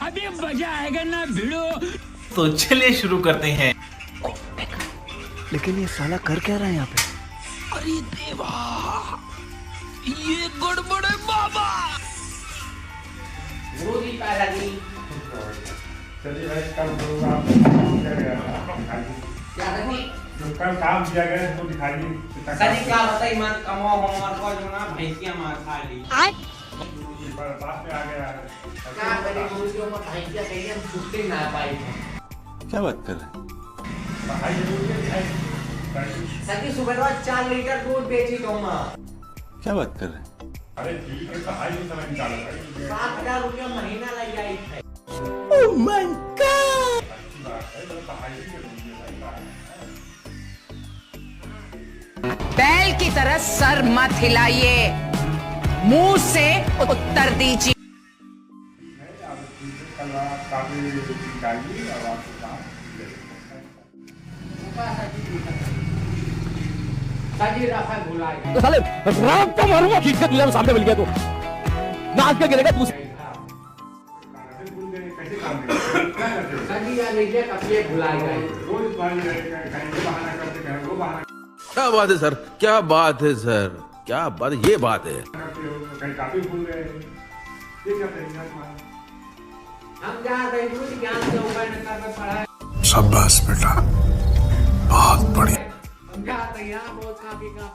अभी मजा आएगा ना भिड़ो। तो चलिए शुरू करते हैं। लेकिन ये साला कर क्या रहा है यहाँ पे? अरे देवा, ये गड़बड़ है बाबा। चलिए भाई, कल काम किया गया तो दिखाइए। सही क्या बताइए, मत कमाओ होमवर्क को जो ना भैंसिया मार खा ली। पास में आ गया है। क्या करें मुर्गियों को भैंसिया कहीं हम छुट्टी ना पाई। क्या बात कर रहे हैं? पढ़ाई जरूरी है। सकी सुबह रोज 4 लीटर दूध बेची तो माँ। क्या बात कर रहे हैं? अरे ठीक है, पढ़ाई में समय निकालो भाई। 7,000 रुपया महीना लग जाए है। Oh my God. अच्छी बात है, तो पढ़ाई भी जरूरी है भाई। बैल की तरह सर मत हिलाइए, मुंह से उत्तर दीजिए। कल आप काफी निकालिए और आपको काम सजी रखा भुलाएगा। तो साले राम का मारूंगा, खींच कर तुझे सामने मिल गया तो नाच के गिरेगा तू। कैसे काम करेंगे? सजी या लीजिए कब ये भुलाएगा। रोज पानी रहेगा, कहीं वो बहाना करते कहीं वो बहाना क्या बात है सर, क्या बात है सर, क्या बात है, ये बात है। करते हो, कहीं काफी भूल गए। ये क्या तरीका है तुम्हारा? हम जा रहे हैं ज्ञान से ऊपर निकल कर पढ़ा। शाबाश बेटा, बहुत बढ़िया। हम जा रहे हैं यहाँ बहुत काफी कर